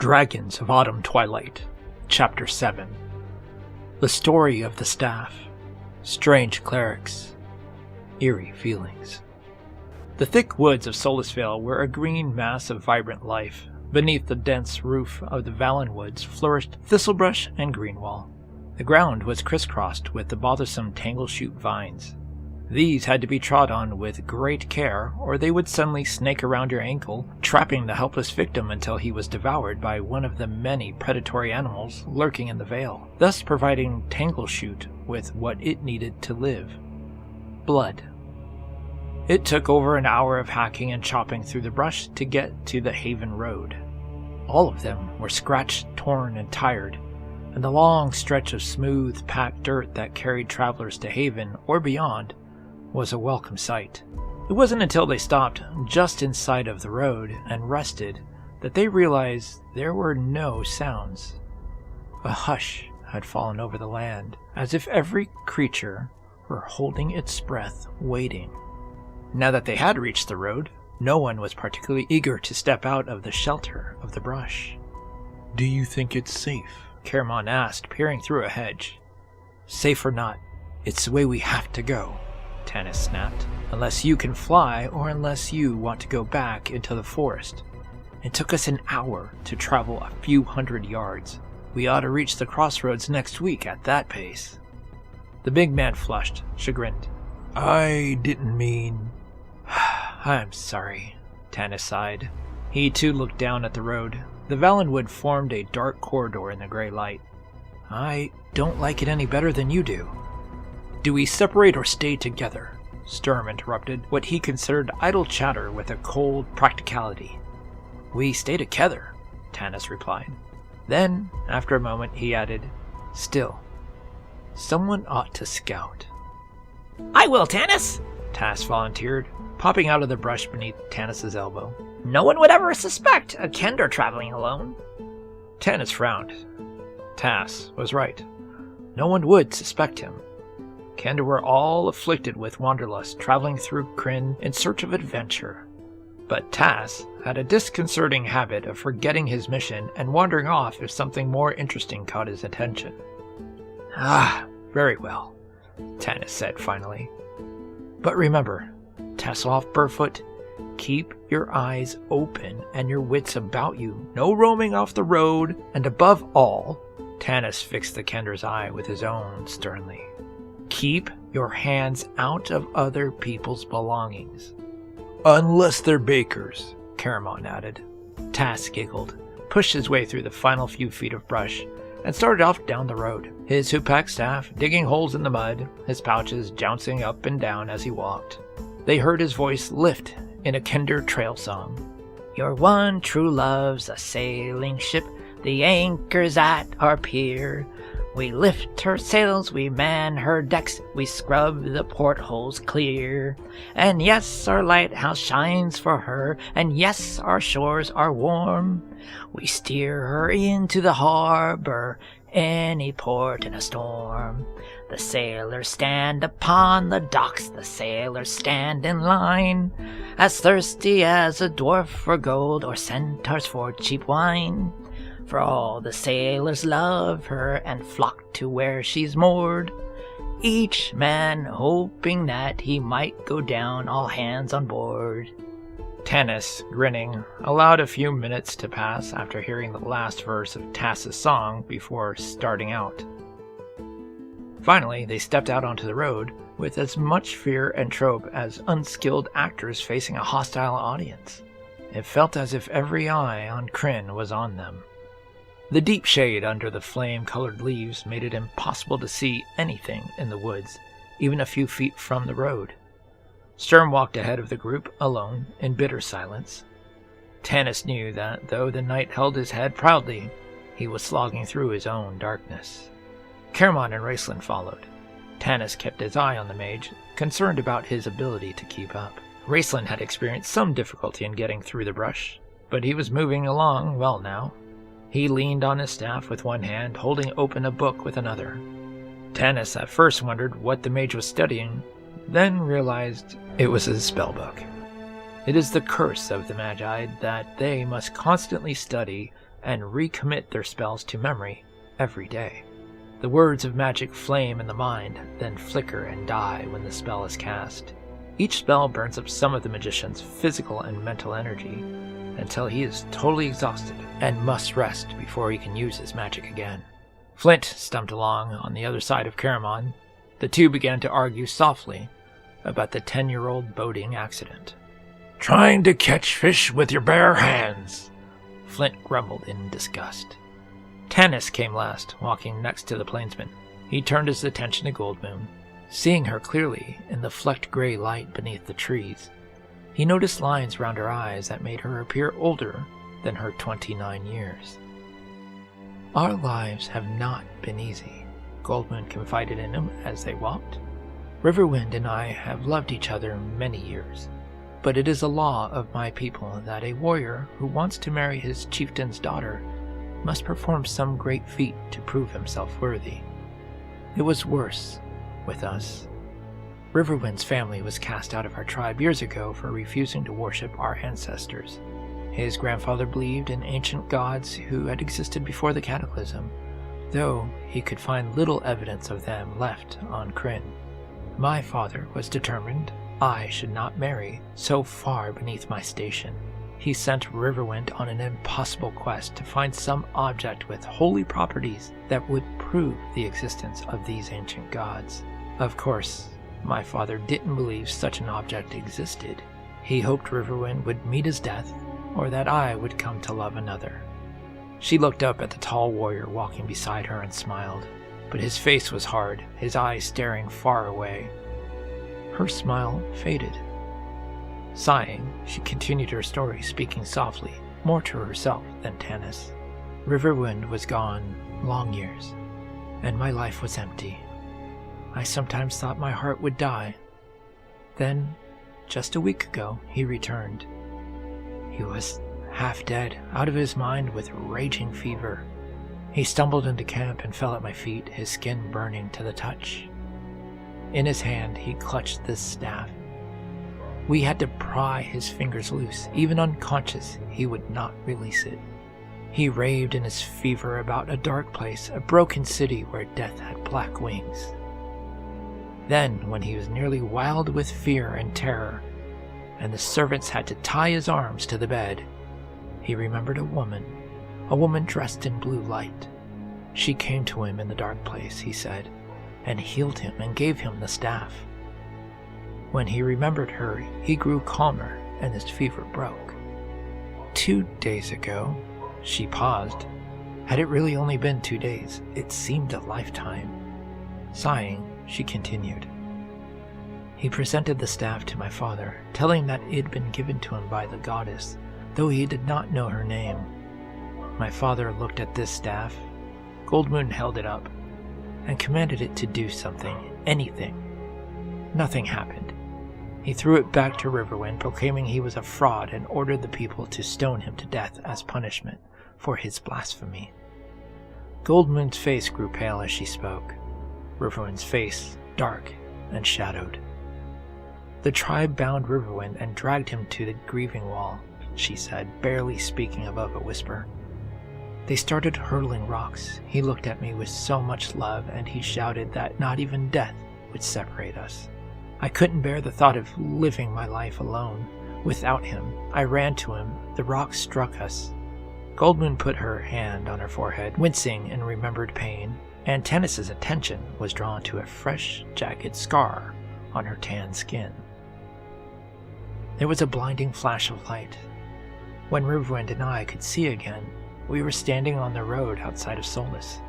Dragons of Autumn Twilight, Chapter 7. The Story of the Staff. Strange Clerics. Eerie Feelings. The thick woods of Solasvale were a green mass of vibrant life. Beneath the dense roof of the Valen Woods flourished thistlebrush and greenwall. The ground was crisscrossed with the bothersome tangle-shoot vines. These had to be trod on with great care, or they would suddenly snake around your ankle, trapping the helpless victim until he was devoured by one of the many predatory animals lurking in the vale, thus providing Tangleshoot with what it needed to live: blood. It took over an hour of hacking and chopping through the brush to get to the Haven Road. All of them were scratched, torn, and tired, and the long stretch of smooth, packed dirt that carried travelers to Haven or beyond was a welcome sight. It wasn't until they stopped just inside of the road and rested that they realized there were no sounds. A hush had fallen over the land, as if every creature were holding its breath, waiting. Now that they had reached the road, no one was particularly eager to step out of the shelter of the brush. "Do you think it's safe?" Caramon asked, peering through a hedge. "Safe or not, it's the way we have to go," Tanis snapped. "Unless you can fly, or unless you want to go back into the forest. It took us an hour to travel a few hundred yards. We ought to reach the crossroads next week at that pace." The big man flushed, chagrined. "I didn't mean..." "I'm sorry," Tanis sighed. He too looked down at the road. The Valenwood formed a dark corridor in the gray light. "I don't like it any better than you do." "Do we separate or stay together?" Sturm interrupted what he considered idle chatter with a cold practicality. "We stay together," Tanis replied. Then, after a moment, he added, "Still, someone ought to scout." "I will, Tanis," Tas volunteered, popping out of the brush beneath Tanis's elbow. "No one would ever suspect a Kender traveling alone." Tanis frowned. Tas was right. No one would suspect him. Kender were all afflicted with wanderlust, traveling through Krynn in search of adventure. But Tas had a disconcerting habit of forgetting his mission and wandering off if something more interesting caught his attention. "Ah, very well," Tanis said finally. "But remember, Tassoff Burfoot, keep your eyes open and your wits about you. No roaming off the road, and above all," Tanis fixed the Kender's eye with his own sternly, "keep your hands out of other people's belongings." "Unless they're bakers," Caramon added. Tas giggled, pushed his way through the final few feet of brush, and started off down the road, his hoop-pack staff digging holes in the mud, his pouches jouncing up and down as he walked. They heard his voice lift in a Kender trail song. "Your one true love's a sailing ship, the anchor's at our pier. We lift her sails, we man her decks, we scrub the portholes clear. And yes, our lighthouse shines for her, and yes, our shores are warm. We steer her into the harbor, any port in a storm. The sailors stand upon the docks, the sailors stand in line, as thirsty as a dwarf for gold or centaurs for cheap wine. For all the sailors love her and flock to where she's moored, each man hoping that he might go down, all hands on board." Tanis, grinning, allowed a few minutes to pass after hearing the last verse of Tas's song before starting out. Finally, they stepped out onto the road with as much fear and trope as unskilled actors facing a hostile audience. It felt as if every eye on Krynn was on them. The deep shade under the flame-colored leaves made it impossible to see anything in the woods, even a few feet from the road. Sturm walked ahead of the group, alone, in bitter silence. Tanis knew that, though the knight held his head proudly, he was slogging through his own darkness. Caramon and Raceland followed. Tanis kept his eye on the mage, concerned about his ability to keep up. Raceland had experienced some difficulty in getting through the brush, but he was moving along well now. He leaned on his staff with one hand, holding open a book with another. Tanis at first wondered what the mage was studying, then realized it was his spellbook. It is the curse of the Magi that they must constantly study and recommit their spells to memory every day. The words of magic flame in the mind, then flicker and die when the spell is cast. Each spell burns up some of the magician's physical and mental energy until he is totally exhausted and must rest before he can use his magic again. Flint stumped along on the other side of Caramon. The two began to argue softly about the 10-year-old boating accident. Trying to catch fish with your bare hands, Flint grumbled in disgust. Tanis came last, walking next to the plainsman. He turned his attention to Goldmoon. Seeing her clearly in the flecked gray light beneath the trees, he noticed lines around her eyes that made her appear older than her 29 years. Our lives have not been easy, Goldmoon confided in him as they walked. Riverwind and I have loved each other many years, but it is a law of my people that a warrior who wants to marry his chieftain's daughter must perform some great feat to prove himself worthy. It was worse with us. Riverwind's family was cast out of our tribe years ago for refusing to worship our ancestors. His grandfather believed in ancient gods who had existed before the cataclysm, though he could find little evidence of them left on Kryn. My father was determined I should not marry so far beneath my station. He sent Riverwind on an impossible quest to find some object with holy properties that would prove the existence of these ancient gods. Of course, my father didn't believe such an object existed. He hoped Riverwind would meet his death, or that I would come to love another. She looked up at the tall warrior walking beside her and smiled, but his face was hard, his eyes staring far away. Her smile faded. Sighing, she continued her story, speaking softly, more to herself than Tanis. Riverwind was gone long years, and my life was empty. I sometimes thought my heart would die. Then, just a week ago, he returned. He was half dead, out of his mind with raging fever. He stumbled into camp and fell at my feet, his skin burning to the touch. In his hand, he clutched this staff. We had to pry his fingers loose. Even unconscious, he would not release it. He raved in his fever about a dark place, a broken city where death had black wings. Then, when he was nearly wild with fear and terror, and the servants had to tie his arms to the bed, he remembered a woman dressed in blue light. She came to him in the dark place, he said, and healed him and gave him the staff. When he remembered her, he grew calmer and his fever broke. 2 days ago, she paused. Had it really only been 2 days? It seemed a lifetime. Sighing, she continued. He presented the staff to my father, telling that it had been given to him by the goddess, though he did not know her name. My father looked at this staff. Goldmoon held it up and commanded it to do something, anything. Nothing happened. He threw it back to Riverwind, proclaiming he was a fraud, and ordered the people to stone him to death as punishment for his blasphemy. Goldmoon's face grew pale as she spoke. Riverwind's face dark and shadowed. The tribe bound Riverwind and dragged him to the grieving wall, she said, barely speaking above a whisper. They started hurling rocks. He looked at me with so much love, and he shouted that not even death would separate us. I couldn't bear the thought of living my life alone. Without him, I ran to him. The rocks struck us. Goldmoon put her hand on her forehead, wincing in remembered pain, and Tanis's attention was drawn to a fresh, jagged scar on her tan skin. There was a blinding flash of light. When Riverwind and I could see again, we were standing on the road outside of Solus.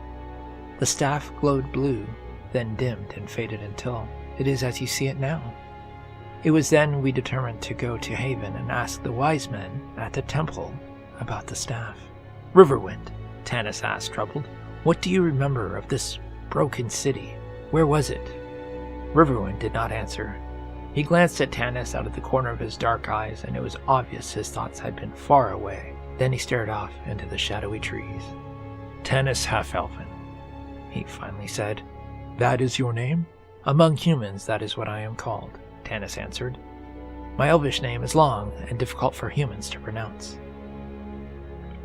The staff glowed blue, then dimmed and faded until it is as you see it now. It was then we determined to go to Haven and ask the wise men at the temple about the staff. Riverwind, Tanis asked, troubled. What do you remember of this broken city? Where was it? Riverwind did not answer. He glanced at Tanis out of the corner of his dark eyes, and it was obvious his thoughts had been far away. Then he stared off into the shadowy trees. Tanis Half-Elven, he finally said. That is your name? Among humans, that is what I am called, Tanis answered. My elvish name is long and difficult for humans to pronounce.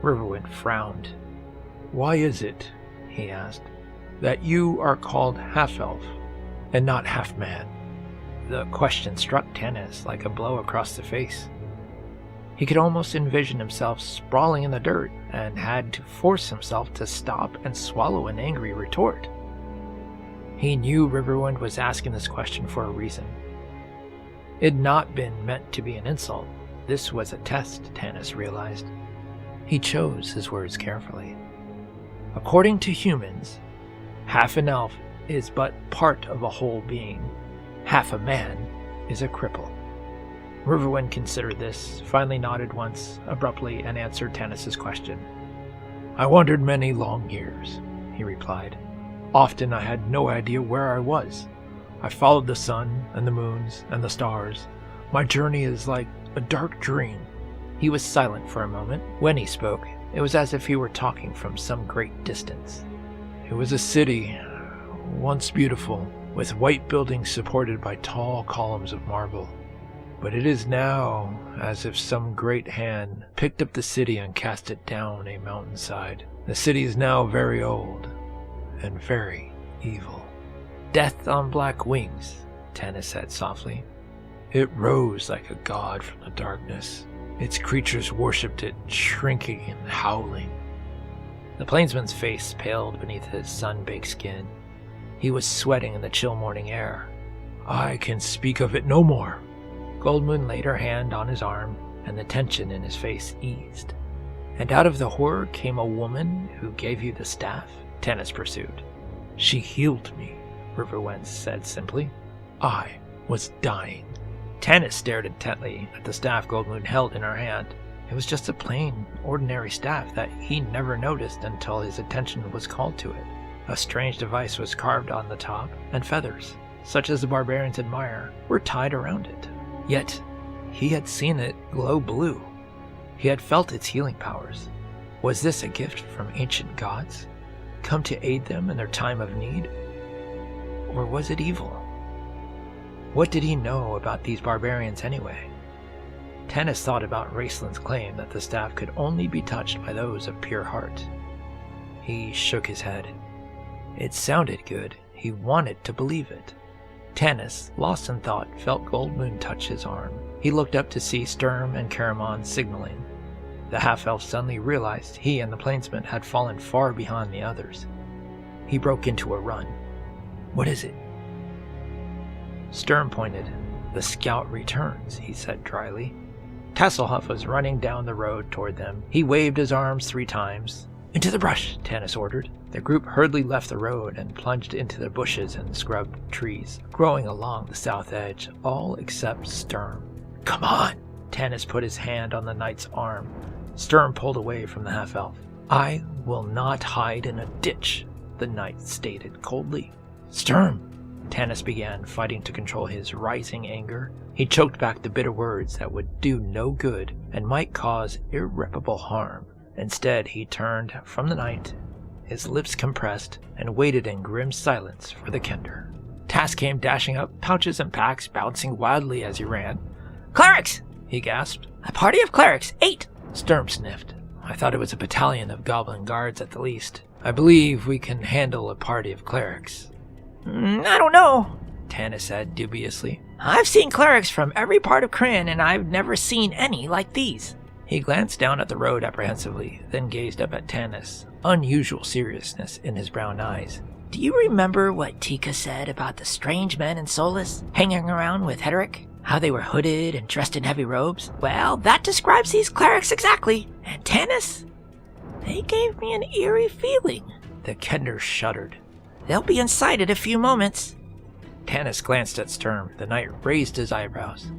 Riverwind frowned. "Why is it," he asked, "that you are called half-elf and not half-man?" The question struck Tanis like a blow across the face. He could almost envision himself sprawling in the dirt and had to force himself to stop and swallow an angry retort. He knew Riverwind was asking this question for a reason. It had not been meant to be an insult. This was a test, Tanis realized. He chose his words carefully. According to humans, half an elf is but part of a whole being. Half a man is a cripple. Riverwind considered this, finally nodded once, abruptly, and answered Tanis's question. "I wandered many long years," he replied. "Often I had no idea where I was. I followed the sun and the moons and the stars. My journey is like a dark dream." He was silent for a moment. When he spoke, it was as if he were talking from some great distance. "It was a city, once beautiful, with white buildings supported by tall columns of marble. But it is now as if some great hand picked up the city and cast it down a mountainside. The city is now very old and very evil." "Death on black wings," Tanis said softly. "It rose like a god from the darkness. Its creatures worshipped it, shrinking and howling." The plainsman's face paled beneath his sun-baked skin. He was sweating in the chill morning air. "I can speak of it no more." Goldmoon laid her hand on his arm, and the tension in his face eased. "And out of the horror came a woman who gave you the staff?" Tanis pursued. "She healed me," Riverwind said simply. "I was dying." Tanis stared intently at the staff Goldmoon held in her hand. It was just a plain, ordinary staff that he never noticed until his attention was called to it. A strange device was carved on the top, and feathers, such as the barbarians admire, were tied around it. Yet, he had seen it glow blue. He had felt its healing powers. Was this a gift from ancient gods, come to aid them in their time of need? Or was it evil? What did he know about these barbarians anyway? Tanis thought about Raceland's claim that the staff could only be touched by those of pure heart. He shook his head. It sounded good. He wanted to believe it. Tanis, lost in thought, felt Goldmoon touch his arm. He looked up to see Sturm and Caramon signaling. The half-elf suddenly realized he and the plainsman had fallen far behind the others. He broke into a run. "What is it?" Sturm pointed. "The scout returns," he said dryly. Tasselhoff was running down the road toward them. He waved his arms 3 times. "Into the brush," Tanis ordered. The group hurriedly left the road and plunged into the bushes and scrub trees growing along the south edge, all except Sturm. "Come on!" Tanis put his hand on the knight's arm. Sturm pulled away from the half-elf. "I will not hide in a ditch," the knight stated coldly. "Sturm!" Tanis began, fighting to control his rising anger. He choked back the bitter words that would do no good and might cause irreparable harm. Instead, he turned from the knight, his lips compressed, and waited in grim silence for the kender. Tas came dashing up, pouches and packs bouncing wildly as he ran. "Clerics!" he gasped. "A party of clerics! 8! Sturm sniffed. "I thought it was a battalion of goblin guards at the least. I believe we can handle a party of clerics." "I don't know," Tanis said dubiously. "I've seen clerics from every part of Kryn, and I've never seen any like these." He glanced down at the road apprehensively, then gazed up at Tanis, unusual seriousness in his brown eyes. "Do you remember what Tika said about the strange men in Solus hanging around with Hederic? How they were hooded and dressed in heavy robes? Well, that describes these clerics exactly. And Tanis, they gave me an eerie feeling." The kender shuddered. "They'll be in sight in a few moments." Tanis glanced at Sturm. The knight raised his eyebrows.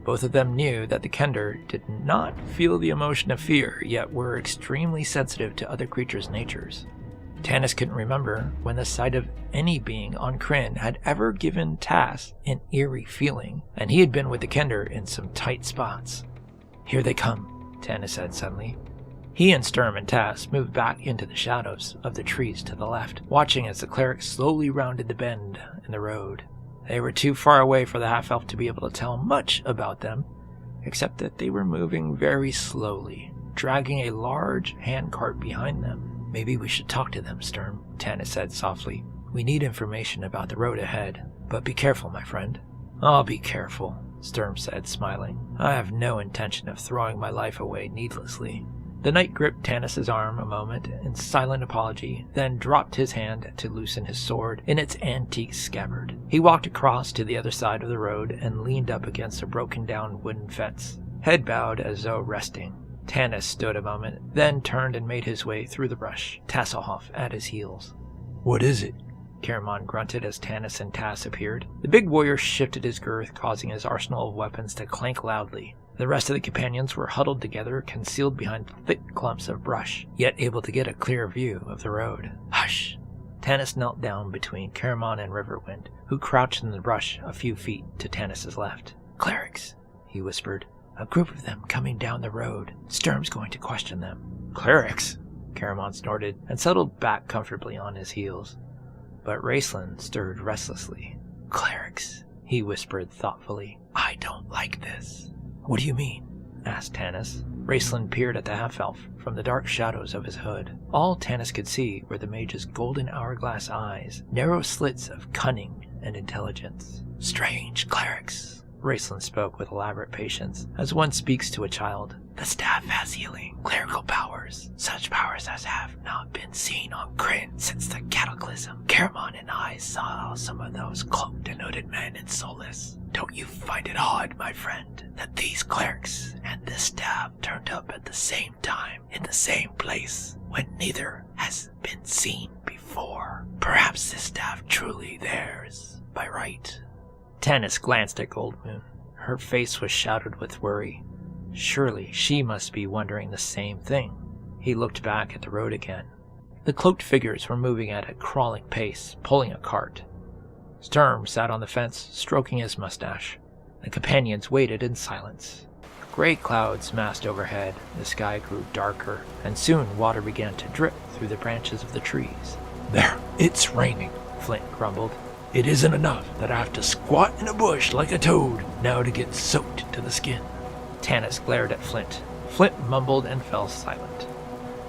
Both of them knew that the kender did not feel the emotion of fear, yet were extremely sensitive to other creatures' natures. Tanis couldn't remember when the sight of any being on Kryn had ever given Tas an eerie feeling, and he had been with the kender in some tight spots. "Here they come," Tanis said suddenly. He and Sturm and Tas moved back into the shadows of the trees to the left, watching as the cleric slowly rounded the bend in the road. They were too far away for the half-elf to be able to tell much about them, except that they were moving very slowly, dragging a large handcart behind them. "Maybe we should talk to them, Sturm," Tanis said softly. "We need information about the road ahead, but be careful, my friend." "I'll be careful," Sturm said, smiling. "I have no intention of throwing my life away needlessly." The knight gripped Tanis's arm a moment in silent apology, then dropped his hand to loosen his sword in its antique scabbard. He walked across to the other side of the road and leaned up against a broken-down wooden fence, head bowed as though resting. Tanis stood a moment, then turned and made his way through the brush, Tasselhoff at his heels. "What is it?" Caramon grunted as Tanis and Tass appeared. The big warrior shifted his girth, causing his arsenal of weapons to clank loudly. The rest of the companions were huddled together, concealed behind thick clumps of brush, yet able to get a clear view of the road. "Hush!" Tanis knelt down between Caramon and Riverwind, who crouched in the brush a few feet to Tanis's left. "Clerics," he whispered. "A group of them coming down the road. Sturm's going to question them." "Clerics?" Caramon snorted and settled back comfortably on his heels. But Raceland stirred restlessly. "Clerics," he whispered thoughtfully. "I don't like this." "What do you mean?" asked Tanis. Raceland peered at the half-elf from the dark shadows of his hood. All Tanis could see were the mage's golden hourglass eyes, narrow slits of cunning and intelligence. "Strange clerics," Raceland spoke with elaborate patience, as one speaks to a child. "The staff has healing, clerical powers, such powers as have not been seen on Kryn since the cataclysm. Caramon and I saw some of those cloaked and hooded men in Solus. Don't you find it odd, my friend, that these clerics and this staff turned up at the same time in the same place when neither has been seen before? Perhaps this staff truly theirs by right." Tanis glanced at Goldmoon. Her face was shadowed with worry. Surely she must be wondering the same thing. He looked back at the road again. The cloaked figures were moving at a crawling pace, pulling a cart. Sturm sat on the fence, stroking his mustache. The companions waited in silence. Gray clouds massed overhead, the sky grew darker, and soon water began to drip through the branches of the trees. "There, it's raining," Flint grumbled. "It isn't enough that I have to squat in a bush like a toad now to get soaked to the skin." Tanis glared at Flint. Flint mumbled and fell silent.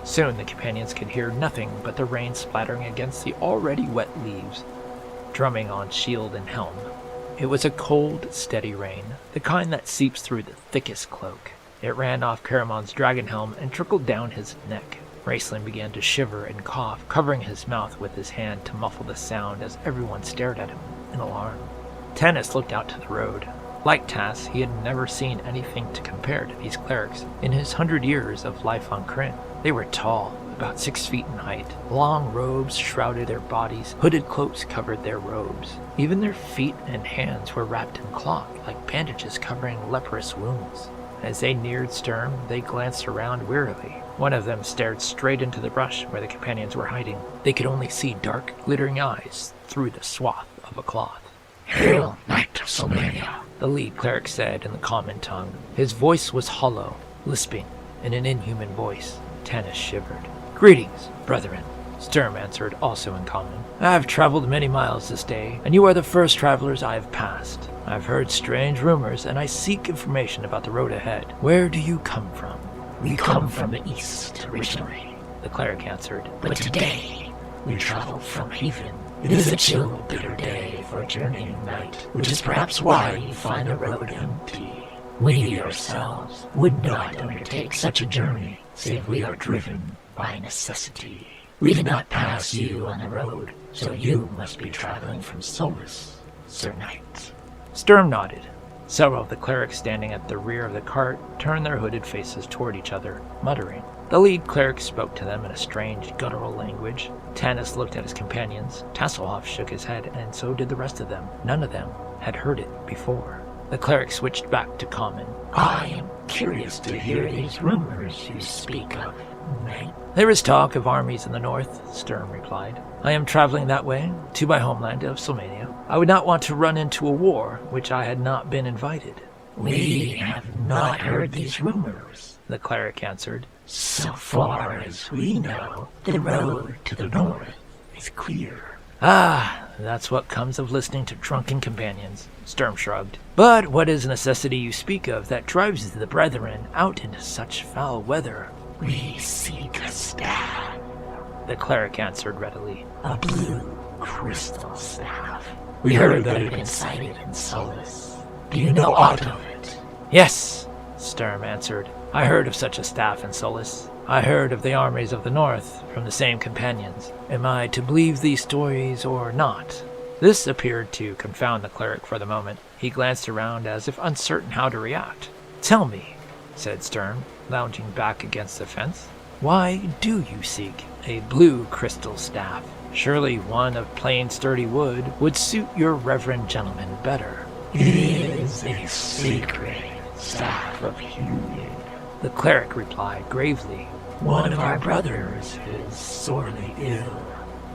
Soon the companions could hear nothing but the rain splattering against the already wet leaves, drumming on shield and helm. It was a cold, steady rain, the kind that seeps through the thickest cloak. It ran off Caramon's dragon helm and trickled down his neck. Raceland began to shiver and cough, covering his mouth with his hand to muffle the sound as everyone stared at him in alarm. Tanis looked out to the road. Like Tass, he had never seen anything to compare to these clerics in his 100 years of life on Kryn. They were tall, about 6 feet in height. Long robes shrouded their bodies, hooded cloaks covered their robes. Even their feet and hands were wrapped in cloth, like bandages covering leprous wounds. As they neared Sturm, they glanced around wearily. One of them stared straight into the brush where the companions were hiding. They could only see dark, glittering eyes through the swath of a cloth. "Hail, Knight of Solania," the lead cleric said in the common tongue. His voice was hollow, lisping, in an inhuman voice. Tanis shivered. "Greetings, brethren," Sturm answered, also in common. "I have traveled many miles this day, and you are the first travelers I have passed. I have heard strange rumors, and I seek information about the road ahead. Where do you come from?" "We come from the east originally," the cleric answered. "but today we travel from Haven. It is a chill, bitter day for a journeying knight, which is perhaps why you find the road empty. We ourselves would not undertake such a journey, save we are driven by necessity. We did not pass you on the road, so you must be traveling from Solus, Sir Knight." Sturm nodded. Several of the clerics standing at the rear of the cart turned their hooded faces toward each other, muttering. The lead cleric spoke to them in a strange, guttural language. Tanis looked at his companions. Tasselhoff shook his head, and so did the rest of them. None of them had heard it before. The cleric switched back to common. "I am curious to hear these rumors you speak of, Knight." "There is talk of armies in the north," Sturm replied. "I am traveling that way, to my homeland of Solmania. I would not want to run into a war which I had not been invited." "We have not heard these rumors," the cleric answered. "So far as we know, the road to the north is clear." "Ah, that's what comes of listening to drunken companions, Sturm shrugged. But what is the necessity you speak of that drives the brethren out into such foul weather? We seek a staff, The cleric answered readily. a blue crystal staff. We heard that it had been sighted in Solus. Do you know aught of it? Yes, Sturm answered. I heard of such a staff in Solus. I heard of the armies of the north from the same companions. Am I to believe these stories or not? This appeared to confound the cleric for the moment. He glanced around as if uncertain how to react. Tell me, said Sturm, lounging back against the fence. Why do you seek a blue crystal staff? Surely one of plain sturdy wood would suit your reverend gentleman better. It is a sacred staff of healing. The cleric replied gravely. One of our brothers is sorely ill.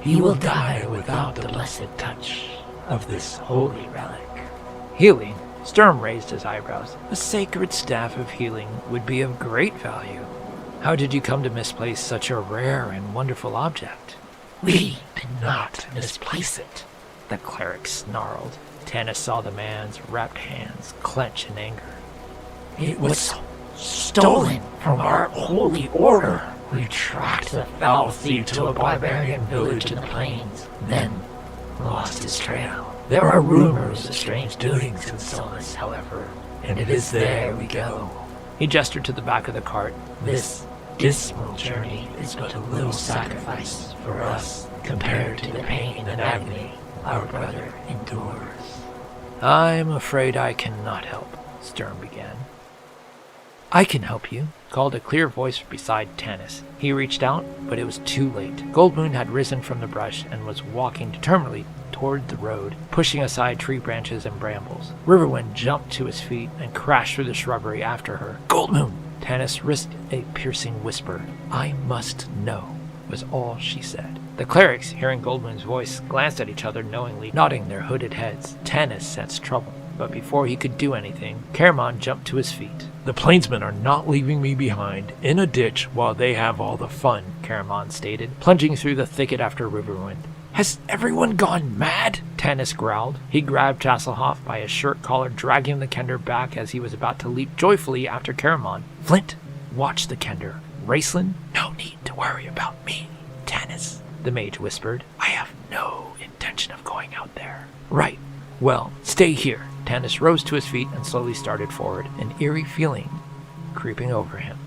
He will die without the blessed touch of this holy relic. Healing? Sturm raised his eyebrows. A sacred staff of healing would be of great value. How did you come to misplace such a rare and wonderful object? We did not misplace it. The cleric snarled. Tanis saw the man's wrapped hands clench in anger. It was stolen from our holy order. We tracked the foul thief to a barbarian village in the plains, then lost his trail. There are rumors of strange doings in Solus, however, and it is there we go. He gestured to the back of the cart. This dismal journey is but a little sacrifice for us compared to the pain and agony our brother endures. I'm afraid I cannot help, Sturm began. I can help you, called a clear voice beside Tanis. He reached out, but it was too late. Goldmoon had risen from the brush and was walking determinedly toward the road, pushing aside tree branches and brambles. Riverwind jumped to his feet and crashed through the shrubbery after her. Goldmoon! Tanis risked a piercing whisper. I must know, was all she said. The clerics, hearing Goldmoon's voice, glanced at each other knowingly, nodding their hooded heads. Tanis sensed trouble, but before he could do anything, Caramon jumped to his feet. The plainsmen are not leaving me behind in a ditch while they have all the fun, Caramon stated, plunging through the thicket after Riverwind. Has everyone gone mad? Tanis growled. He grabbed Tasselhoff by his shirt collar, dragging the Kender back as he was about to leap joyfully after Caramon. Flint, watch the Kender. Raceland, no need to worry about me. Tanis, the mage whispered. I have no intention of going out there. Right. Well, stay here. Tanis rose to his feet and slowly started forward, an eerie feeling creeping over him.